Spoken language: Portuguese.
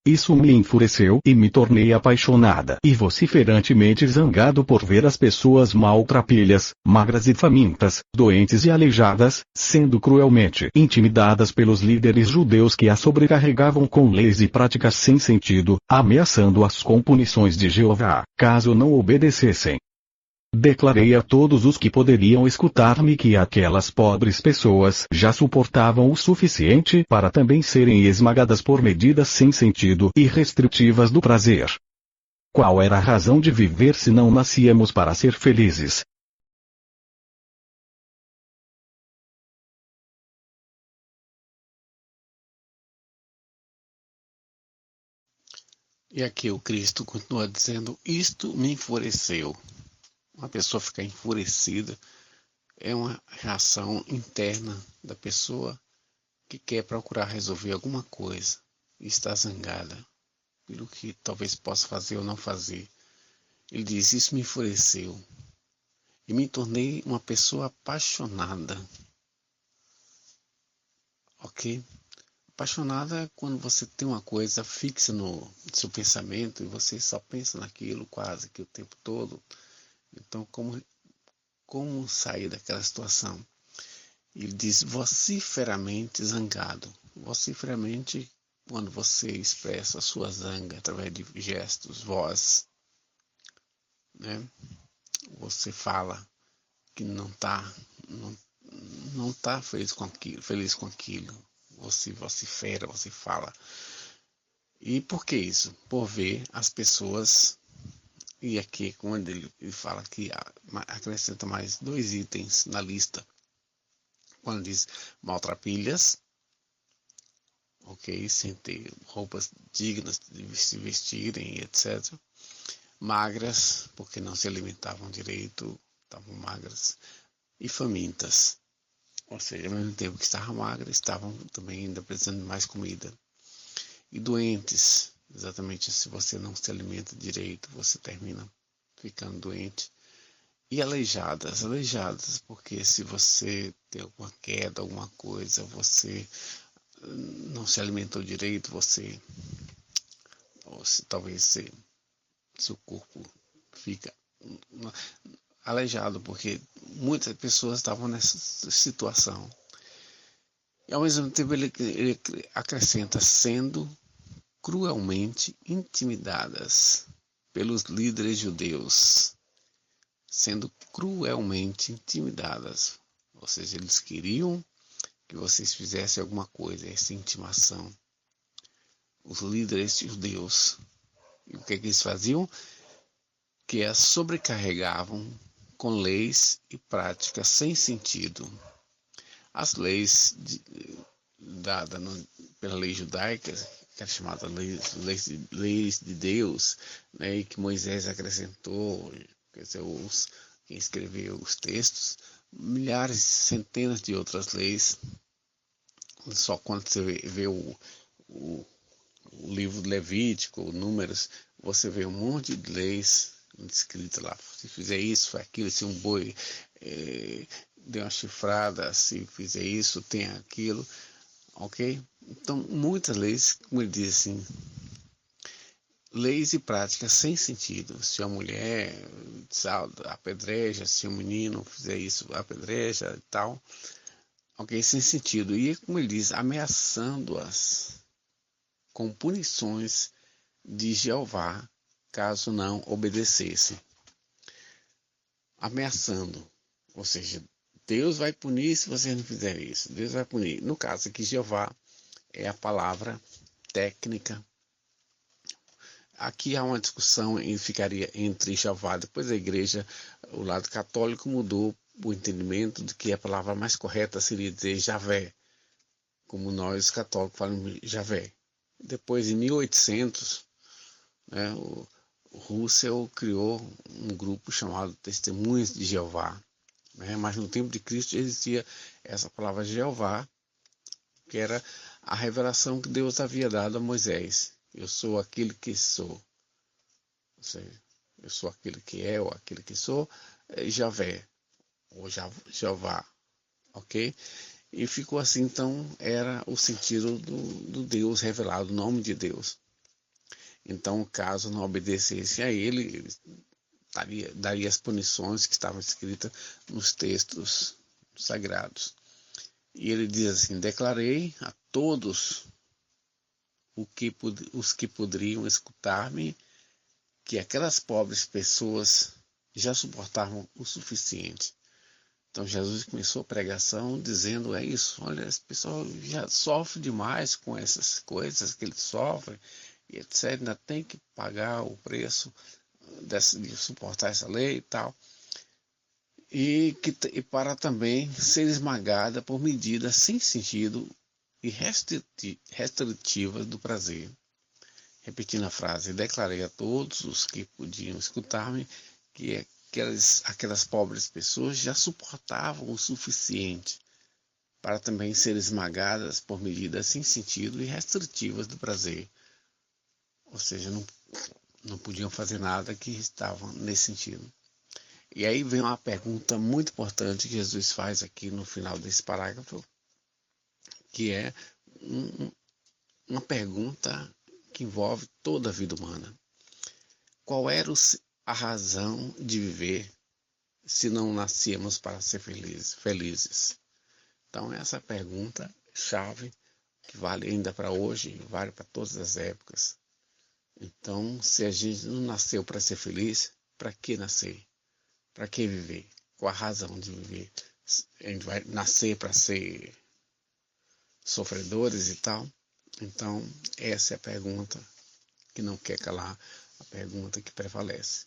Isso me enfureceu e me tornei apaixonada e vociferantemente zangado por ver as pessoas maltrapilhas, magras e famintas, doentes e aleijadas, sendo cruelmente intimidadas pelos líderes judeus que as sobrecarregavam com leis e práticas sem sentido, ameaçando-as com punições de Jeová, caso não obedecessem. Declarei a todos os que poderiam escutar-me que aquelas pobres pessoas já suportavam o suficiente para também serem esmagadas por medidas sem sentido e restritivas do prazer. Qual era a razão de viver se não nascíamos para ser felizes? E aqui o Cristo continua dizendo, isto me enfureceu. Uma pessoa ficar enfurecida é uma reação interna da pessoa que quer procurar resolver alguma coisa e está zangada pelo que talvez possa fazer ou não fazer. Ele diz, isso me enfureceu e me tornei uma pessoa apaixonada. Ok? Apaixonada é quando você tem uma coisa fixa no seu pensamento e você só pensa naquilo quase que o tempo todo. Então, como sair daquela situação? Ele diz vociferamente zangado. Vociferamente, quando você expressa a sua zanga através de gestos, voz, né? Você fala que não tá feliz com aquilo. Você vocifera, você fala. E por que isso? Por ver as pessoas, e aqui quando ele fala que acrescenta mais 2 itens na lista, quando diz maltrapilhas, ok, sem ter roupas dignas de se vestirem, etc. Magras, porque não se alimentavam direito, estavam magras, e famintas. Ou seja, ao mesmo tempo que estavam magras, estavam também ainda precisando de mais comida. E doentes, exatamente, se você não se alimenta direito, você termina ficando doente. E aleijadas, porque se você tem alguma queda, alguma coisa, você não se alimentou direito, você, ou se, talvez seu corpo fica aleijado, porque muitas pessoas estavam nessa situação. E ao mesmo tempo ele acrescenta, sendo cruelmente intimidadas pelos líderes judeus, sendo cruelmente intimidadas. Ou seja, eles queriam que vocês fizessem alguma coisa, essa intimação. Os líderes judeus. E o que eles faziam? Que as sobrecarregavam com leis e práticas sem sentido. As leis dadas pela lei judaica, que era chamada leis de Deus, né, e que Moisés acrescentou, quer dizer, quem escreveu os textos, milhares, centenas de outras leis. Só quando você vê o livro Levítico, Números, você vê um monte de leis escritas lá. Se fizer isso, faz aquilo, se um boi deu uma chifrada, se fizer isso, tem aquilo, ok? Então, muitas leis, como ele diz assim, leis e práticas sem sentido. Se a mulher apedreja, se o menino fizer isso, apedreja e tal, ok? Sem sentido. E como ele diz, ameaçando-as com punições de Jeová, caso não obedecesse. Ameaçando. Ou seja, Deus vai punir se você não fizer isso. Deus vai punir. No caso aqui, Jeová é a palavra técnica. Aqui há uma discussão e ficaria entre Jeová. Depois a igreja, o lado católico, mudou o entendimento de que a palavra mais correta seria dizer Javé. Como nós católicos falamos Javé. Depois, em 1800, né, o Russell criou um grupo chamado Testemunhas de Jeová. Né, mas no tempo de Cristo existia essa palavra Jeová, que era a revelação que Deus havia dado a Moisés. Eu sou aquele que sou. Ou seja, eu sou aquele que é ou aquele que sou, Javé, ou Jeová. Ok? E ficou assim, então, era o sentido do Deus revelado, o nome de Deus. Então, caso não obedecesse a ele daria as punições que estavam escritas nos textos sagrados. E ele diz assim: declarei a todos os que poderiam escutar-me que aquelas pobres pessoas já suportavam o suficiente. Então Jesus começou a pregação dizendo: é isso, olha, esse pessoal já sofre demais com essas coisas que eles sofrem, e etc. Ainda tem que pagar o preço de suportar essa lei e tal. E para também ser esmagada por medidas sem sentido e restritivas do prazer. Repetindo a frase: declarei a todos os que podiam escutar-me que aquelas pobres pessoas já suportavam o suficiente para também ser esmagadas por medidas sem sentido e restritivas do prazer. Ou seja, não podiam fazer nada que estava nesse sentido. E aí vem uma pergunta muito importante que Jesus faz aqui no final desse parágrafo, que é uma pergunta que envolve toda a vida humana. Qual era a razão de viver se não nascíamos para ser felizes? Então essa pergunta chave que vale ainda para hoje, vale para todas as épocas. Então, se a gente não nasceu para ser feliz, para que nascer? Para que viver? Qual a razão de viver? A gente vai nascer para ser sofredores e tal? Então, essa é a pergunta que não quer calar, a pergunta que prevalece.